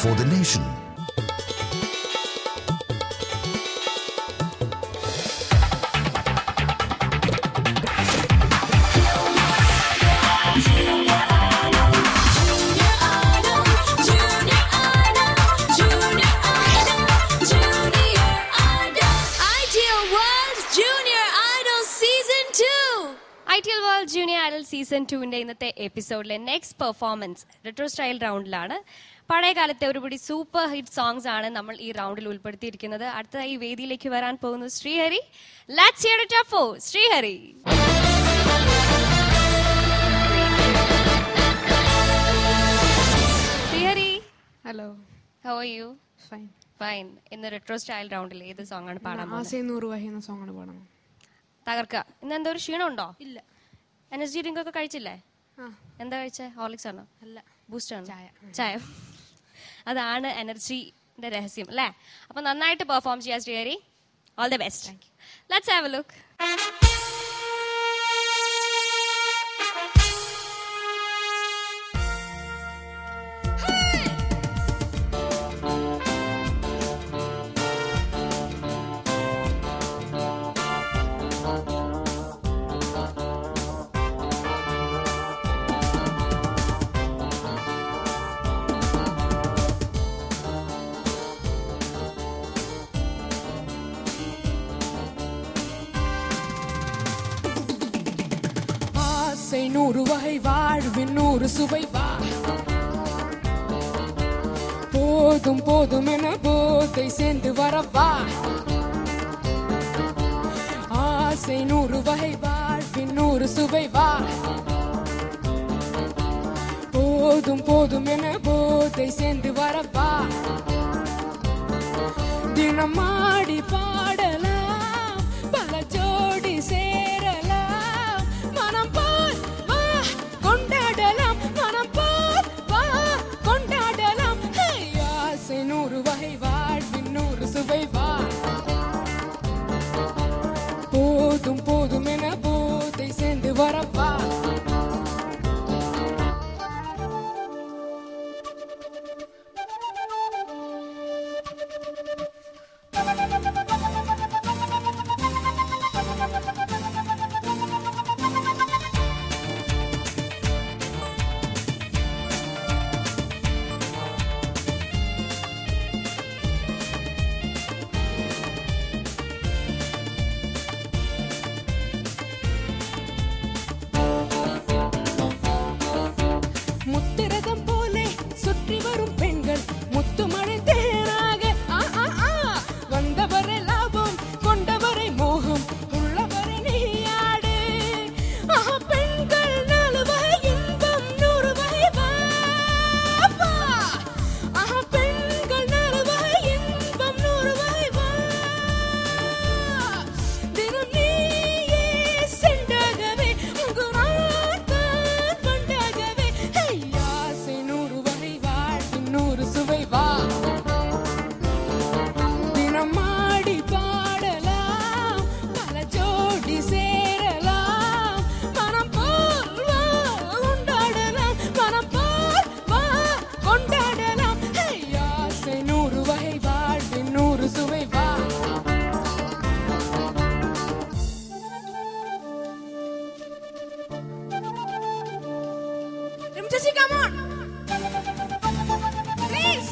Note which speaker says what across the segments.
Speaker 1: for the nation.
Speaker 2: ITL World Junior Idol Season 2 ഇന്നത്തെ എപ്പിസോഡിലെ next performance retro style റൗണ്ടിലാണ്. പഴയ കാലത്തെ ഒരുപടി സൂപ്പർ ഹിറ്റ് സോങ്സ് ആണ് നമ്മൾ ഈ റൗണ്ടിൽ ഉൾപ്പെടുത്തിയിരിക്കുന്നത്. അടുത്തതായി വേദിയിലേക്ക് വരാൻ പോകുന്നു Sreehari. Let's hear it up for Sreehari. Sreehari,
Speaker 3: hello,
Speaker 2: how are you?
Speaker 3: Fine.
Speaker 2: Fine. ഇന്ന് റെട്രോ സ്റ്റൈൽ റൗണ്ടിൽ ഏത് സോങ് ആണ് പാടാൻ പോകുന്നത്?
Speaker 3: ആസേ നൂറ് വഹി എന്ന സോങ് ആണ് പാടുന്നത്.
Speaker 2: തകർക്ക. ഇന്ന് എന്തോ ഒരു ക്ഷീണം ഉണ്ടോ?
Speaker 3: ഇല്ല.
Speaker 2: എനർജി ഡ്രിങ്ക് ഒക്കെ കഴിച്ചില്ലേ? എന്താ കഴിച്ചേ? ഹോർലിക്സ് ആണോ?
Speaker 3: അല്ല,
Speaker 2: ബൂസ്റ്റ് ആണോ?
Speaker 3: ചായ.
Speaker 2: അതാണ് എനർജിന്റെ രഹസ്യം അല്ലേ? അപ്പൊ നന്നായിട്ട് പെർഫോം ചെയ്യാം Sreehari. All the best. Let's have a look.
Speaker 3: நூறு வகை வாழ்வின் நூறு சுவை வா, போதும் போதும் என போதை சேர்ந்து வரவா. ஆசை நூறு வகை வாழ்வின் நூறு சுவை வா, போதும் போதும் என போதை சேர்ந்து வரவா. தினம் ஆடி பாடலாம், பல ஜோடி சேரலாம், மனம் போல் வா கொண்டாடலாம், மனம் போல் வா கொண்டாடலாம். ஆசை நூறு வகை வாழ்வின் நூறு சுவை வா, போதும் போதும் என போதை சேர்ந்து வரவா. முத்திரதம் போலே சுற்றி வரும் பெண்கள் முத்துமழை தேனாக வந்தவரை லாபம் கொண்டவரை மோகம் உள்ளவரை நீயாடு. பெண்கள் நாலு வகை இன்பம் நூறு வகை வா, பெண்கள் நாலு வகை இன்பம் நூறு வகை வா. தினம் நீயே சென்றாகவே உங்கு நாட்கள் கொண்டாகவே. ஆசை நூறு வகை வாழ்வின் நூறு சுவை வா, தினம் ஆடி பாடலாம், பல ஜோடி சேரலாம், மனம் போல் வா கொண்டாடலாம், மனம் போல் வா கொண்டாடலாம். ஆசை நூறு வகை வாழ்வின் நூறு சுவை வா. Jesse, come on, please.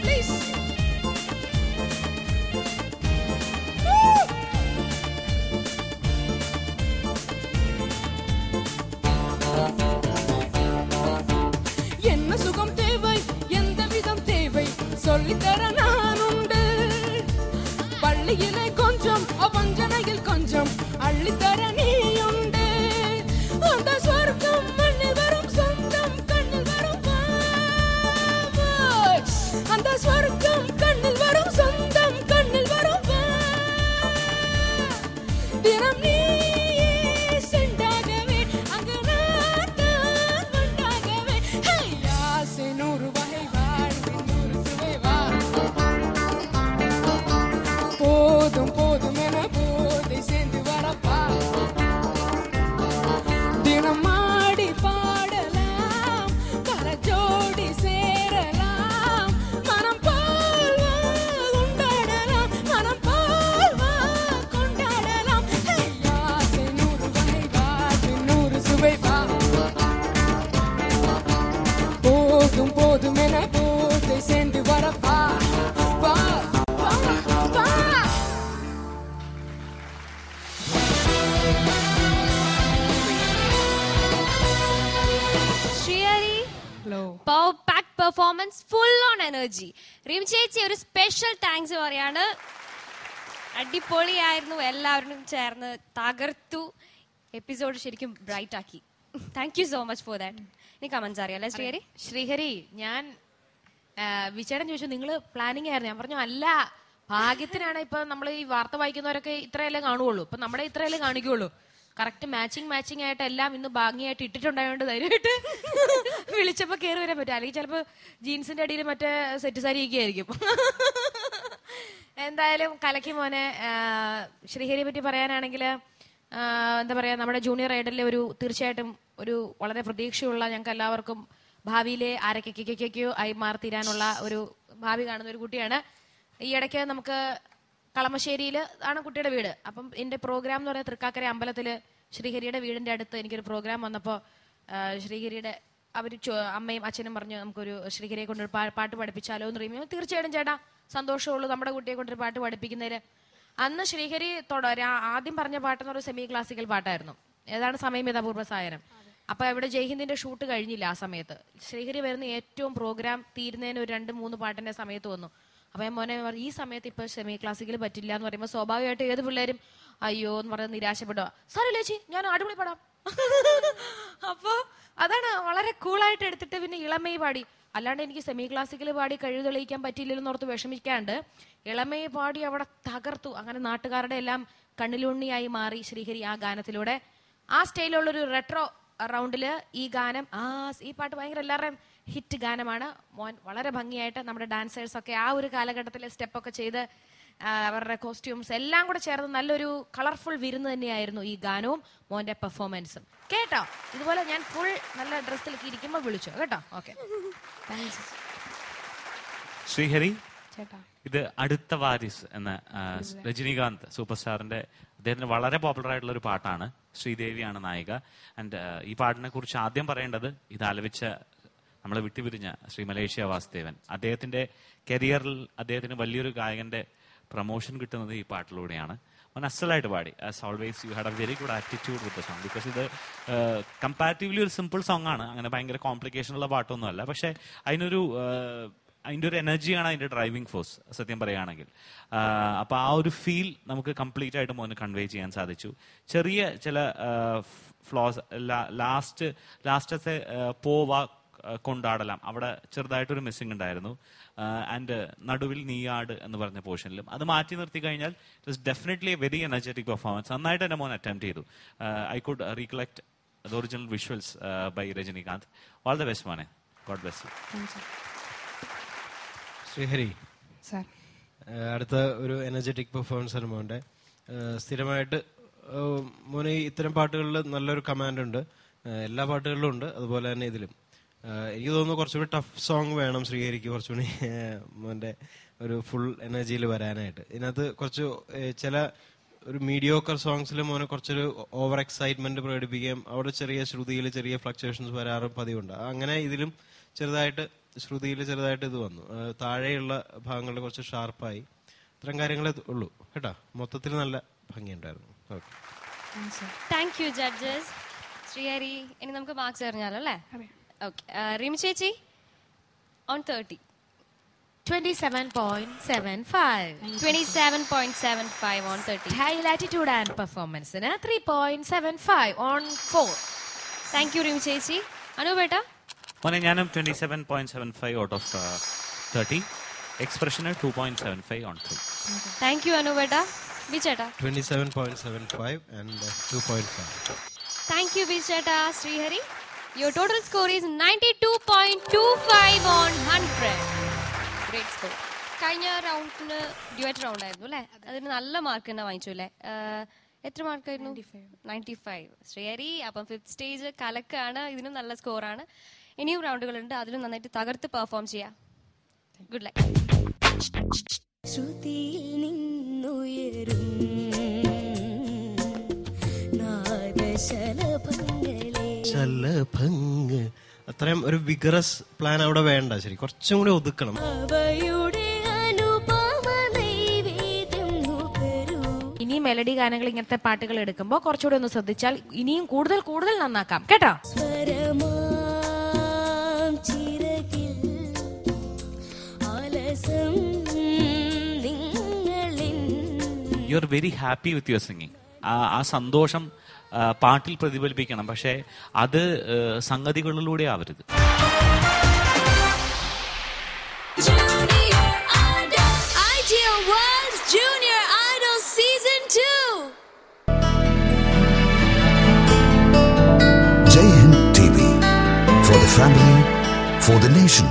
Speaker 3: Please. Woo. என்ன சுகம் தேவை, எந்த விதம் தேவை, சொல்லித்தர நான் உண்டு. பள்ளியிலே கொஞ்சம் அவஞ்சனையில் கொஞ்சம் அள்ளித்தர நீயுண்டு. அந்த சொர்க்கம் மண்ணில் வரும் சொந்தம் கண்ணில் வரும் வா, அந்த சொர்க்கம் கண்ணில் வரும் சொந்தம் கண்ணில் வரும் வா. தினம் நீயே சென்றாகவே அங்கு நாட்கள் கொண்டாகவே. ஆசை நூறு வகை வாழ்வின் நூறு சுவை வா, போதும் போதும் என போதை
Speaker 2: power pack performance, full on energy. Reem ചേച്ചി ഒരു സ്പെഷ്യൽ താങ്ക്സ് പറയാണ്. അടിപൊളിയായിരുന്നു, എല്ലാവരും ചേർന്ന് തകർത്തു, എപ്പിസോഡ് ശരിക്കും ബ്രൈറ്റ് ആക്കി. Thank you so much for that. നീ കമന്റ്സ് അറിയാം അല്ലേ ശ്രീഹരി?
Speaker 1: ശ്രീഹരി, ഞാൻ വിചാരം ചോദിച്ചു നിങ്ങള് പ്ലാനിങ് ആയിരുന്നു. ഞാൻ പറഞ്ഞു അല്ല, ഭാഗ്യത്തിനാണ് ഇപ്പൊ നമ്മൾ ഈ വാർത്ത വായിക്കുന്നവരൊക്കെ ഇത്രയല്ലേ കാണുകയുള്ളൂ, ഇപ്പൊ നമ്മുടെ ഇത്രയല്ലേ കാണിക്കുള്ളൂ. കറക്റ്റ് മാച്ചിങ് ആയിട്ട് എല്ലാം ഇന്ന് ഭംഗിയായിട്ട് ഇട്ടിട്ടുണ്ടായോണ്ട് ധൈര്യമായിട്ട് വിളിച്ചപ്പോ കയറി വരാൻ പറ്റും. അല്ലെങ്കിൽ ചിലപ്പോ ജീൻസിന്റെ അടിയിൽ മറ്റേ സെറ്റ് സാരിയൊക്കെ ആയിരിക്കും. എന്തായാലും കലക്കി മോനെ. ശ്രീഹരിയെ പറ്റി പറയാനാണെങ്കിൽ എന്താ പറയാ, നമ്മുടെ ജൂനിയർ ഐഡലിലെ ഒരു തീർച്ചയായിട്ടും ഒരു വളരെ പ്രതീക്ഷയുള്ള, ഞങ്ങൾക്ക് എല്ലാവർക്കും ഭാവിയിലെ ആരൊക്കെയോ ആയി മാറിത്തീരാനുള്ള ഒരു ഭാവി കാണുന്ന ഒരു കുട്ടിയാണ്. ഈ ഇടയ്ക്ക് നമുക്ക് കളമശ്ശേരിയിൽ ആണ് കുട്ടിയുടെ വീട്. അപ്പം എന്റെ പ്രോഗ്രാം എന്ന് പറയുന്നത് തൃക്കാക്കര അമ്പലത്തില് ശ്രീഹരിയുടെ വീടിന്റെ അടുത്ത് എനിക്കൊരു പ്രോഗ്രാം വന്നപ്പോൾ ശ്രീഹരിയുടെ അവർ അമ്മയും അച്ഛനും പറഞ്ഞു നമുക്കൊരു ശ്രീഹരിയെ കൊണ്ടൊരു പാട്ട് പഠിപ്പിച്ചാലോ എന്ന് പറയുമ്പോൾ തീർച്ചയായിട്ടും ചേട്ടാ സന്തോഷമുള്ളൂ നമ്മുടെ കുട്ടിയെ കൊണ്ടൊരു പാട്ട് പഠിപ്പിക്കുന്നതിന്. അന്ന് ശ്രീഹരി ആദ്യം പറഞ്ഞ പാട്ടെന്ന് പറയുന്നത് സെമി ക്ലാസിക്കൽ പാട്ടായിരുന്നു. ഏതാണ് സമയം അപൂർവ സായനം. അപ്പൊ ഇവിടെ ജയ്ഹിന്ദിന്റെ ഷൂട്ട് കഴിഞ്ഞില്ല ആ സമയത്ത്. ശ്രീഹരി വരുന്ന ഏറ്റവും പ്രോഗ്രാം തീരുന്നതിന് ഒരു 2-3 പാട്ടിന്റെ സമയത്ത് വന്നു. അപ്പൊ ഞാൻ മോനെ ഈ സമയത്ത് ഇപ്പൊ സെമി ക്ലാസിക്കൽ പറ്റില്ല എന്ന് പറയുമ്പോൾ സ്വാഭാവികമായിട്ട് ഏത് പിള്ളേരും അയ്യോ എന്ന് പറഞ്ഞ് നിരാശപ്പെടുക. സാരമില്ല ചേച്ചി, ഞാൻ അടിപൊളി പാടാം. അപ്പൊ അതാണ് വളരെ കൂളായിട്ട് എടുത്തിട്ട് പിന്നെ ഇളമൈ പാടി. അല്ലാണ്ട് എനിക്ക് സെമി ക്ലാസിക്കൽ പാടി കഴിവ് തെളിയിക്കാൻ പറ്റിയില്ലെന്ന് ഓർത്ത് വിഷമിക്കാണ്ട് ഇളമൈ പാടി അവിടെ തകർത്തു. അങ്ങനെ നാട്ടുകാരുടെ എല്ലാം കണ്ണിലുണ്ണിയായി മാറി ശ്രീഹരി ആ ഗാനത്തിലൂടെ. ആ സ്റ്റൈലുള്ളൊരു റെട്രോ റൗണ്ടില് ഈ ഗാനം ഈ പാട്ട് ഭയങ്കര എല്ലാവരുടെയും ഹിറ്റ് ഗാനമാണ്. മോൻ വളരെ ഭംഗിയായിട്ട് നമ്മുടെ ഡാൻസേഴ്സ് ഒക്കെ ആ ഒരു കാലഘട്ടത്തിലെ സ്റ്റെപ്പൊക്കെ ചെയ്ത് അവരുടെ കോസ്റ്റ്യൂംസ് എല്ലാം കൂടെ ചേർന്ന് നല്ലൊരു കളർഫുൾ വിരുന്ന് തന്നെയായിരുന്നു ഈ ഗാനവും മോന്റെ പെർഫോമൻസും. കേട്ടോ, ഇതുപോലെ ഞാൻ ഫുൾ നല്ല ഡ്രസ്സിലേക്ക് ഇരിക്കുമ്പോൾ വിളിച്ചു കേട്ടോ. ഓക്കെ,
Speaker 4: ശ്രീഹരി, ഇത് അടുത്ത വാരിസ് എന്ന രജനീകാന്ത് സൂപ്പർ സ്റ്റാറിന്റെ അദ്ദേഹത്തിന് വളരെ പോപ്പുലർ ആയിട്ടുള്ള ഒരു പാട്ടാണ്. ശ്രീദേവിയാണ് നായിക. ആൻഡ് ഈ പാട്ടിനെ കുറിച്ച് ആദ്യം പറയേണ്ടത് ഇത് ആലപിച്ച നമ്മളെ വിട്ടുപിരിഞ്ഞ ശ്രീ മലേഷ്യ വാസുദേവൻ. അദ്ദേഹത്തിന്റെ കരിയറിൽ അദ്ദേഹത്തിന് വലിയൊരു ഗായകന്റെ പ്രൊമോഷൻ കിട്ടുന്നത് ഈ പാട്ടിലൂടെയാണ്. അവൻ അസലായിട്ട് പാടി. As always you had A very good attitude with the song. Because ഇത് കമ്പാരിറ്റീവ്ലി ഒരു സിമ്പിൾ സോങ് ആണ്, അങ്ങനെ ഭയങ്കര കോംപ്ലിക്കേഷൻ ഉള്ള പാട്ടൊന്നും അല്ല. പക്ഷെ അതിന്റെ ഒരു എനർജിയാണ് അതിന്റെ ഡ്രൈവിംഗ് ഫോഴ്സ് സത്യം പറയുകയാണെങ്കിൽ. അപ്പൊ ആ ഒരു ഫീൽ നമുക്ക് കംപ്ലീറ്റ് ആയിട്ട് മോന് കൺവേ ചെയ്യാൻ സാധിച്ചു. ചെറിയ ചില ഫ്ലോസ് ലാസ്റ്റത്തെ പോവാ കൊണ്ടാടലാം അവിടെ ചെറുതായിട്ടൊരു മിസ്സിംഗ് ഉണ്ടായിരുന്നു. ആൻഡ് നടുവിൽ നീയാട് എന്ന് പറഞ്ഞ പോർഷനിലും അത് മാറ്റി നിർത്തി കഴിഞ്ഞാൽ it was definitely a very energetic performance. നന്നായിട്ട് തന്നെ മോൻ അറ്റംപ്റ്റ് ചെയ്തു. I could recollect the original visuals by Rajinikanth. All the best മോനെ. God bless you.
Speaker 5: ശ്രീഹരി, അടുത്ത ഒരു എനർജറ്റിക് പെർഫോമൻസ് ആണ് മോന്റെ. സ്ഥിരമായിട്ട് മോന് ഇത്തരം പാട്ടുകളിൽ നല്ലൊരു കമാൻഡ് ഉണ്ട്, എല്ലാ പാട്ടുകളിലും ഉണ്ട്, അതുപോലെ തന്നെ ഇതിലും. എനിക്ക് തോന്നുന്നു കുറച്ചുകൂടി ടഫ് സോങ് വേണം ശ്രീഹരിക്ക്, കുറച്ചുകൂടി മോന്റെ ഒരു ഫുൾ എനർജിയിൽ വരാനായിട്ട്. ഇതിനകത്ത് കുറച്ച് ചില ഒരു മീഡിയോക്കർ സോങ്സിൽ മോനെ കുറച്ചൊരു ഓവർ എക്സൈറ്റ്മെന്റ് പ്രകടിപ്പിക്കുകയും അവിടെ ചെറിയ ശ്രുതിയിൽ ചെറിയ ഫ്ലക്ച്വേഷൻസ് വരാറും പതിവുണ്ട്. അങ്ങനെ ഇതിലും ചെറുതായിട്ട് ശ്രുതിയിൽ ചെറുതായിട്ട് ഇത് വന്നു. താഴെയുള്ള ഭാഗങ്ങളിൽ കുറച്ച് ഷാർപ്പായി. ഇത്തരം കാര്യങ്ങളേ ഉള്ളൂ കേട്ടോ. മൊത്തത്തിൽ നല്ല ഭംഗിയുണ്ടായിരുന്നു. Okay,
Speaker 2: thank you judges. Sreehari, ഇനി നമുക്ക് മാർക്സ് അറിഞ്ഞാലോ അല്ലേ? ഓക്കെ, റീം ചേച്ചി on 30.
Speaker 1: 27.75.
Speaker 2: 27.75 on 30.
Speaker 1: High attitude and performance 3.75 on 4.
Speaker 2: Thank you Reem ചേച്ചി. അനു ബേട്ട?
Speaker 4: മോനെ ഞാനും 27.75 ഔട്ട് ഓഫ് 30. എക്സ്പ്രഷന് 2.75 on 3.
Speaker 2: താങ്ക് യു അനു ബേട്ട. ബി ചേട്ടാ?
Speaker 5: 27.75 and 2.5.
Speaker 2: താങ്ക് യു ബി ചേട്ടാ. Sreehari, your total score is 92.25 on 100. Great score. കഴിഞ്ഞ റൗണ്ടിന് ഡ്യുവറ്റ് റൗണ്ട് ആയിരുന്നു അല്ലേ? അതിന് നല്ല മാർക്ക് തന്നെ വാങ്ങിച്ചു അല്ലേ? എത്ര മാർക്കായിരുന്നു? 95. ശ്രീഹരി, അപ്പം 5th സ്റ്റേജ് കലക്കാണ്. ഇതിനും നല്ല സ്കോറാണ്. ഇനിയും റൗണ്ടുകളുണ്ട്, അതിലും നന്നായിട്ട് തകർത്ത് പെർഫോം ചെയ്യാം. Good luck.
Speaker 3: ശ്രുതിയിൽ നിന്നുയരും
Speaker 5: ശലഭങ്ങൾ അത്രയും ഒരു വിഗറസ് പ്ലാൻ അവിടെ വേണ്ട. ശരി, കുറച്ചും കൂടി ഒതുക്കണം.
Speaker 1: ഇനി മെലഡി ഗാനങ്ങൾ ഇങ്ങനത്തെ പാട്ടുകൾ എടുക്കുമ്പോൾ കുറച്ചുകൂടി ഒന്ന് ശ്രദ്ധിച്ചാൽ ഇനിയും കൂടുതൽ നന്നാക്കാം കേട്ടോ.
Speaker 4: You are very happy with your singing. ആ സന്തോഷം പാട്ടിൽ പ്രതിഫലിപ്പിക്കണം, പക്ഷെ അത് സംഗതികളിലൂടെ ആവരുത്.
Speaker 6: Ideal World Junior Idol Season 2.
Speaker 7: Jai Hind TV, for the family, for the nation.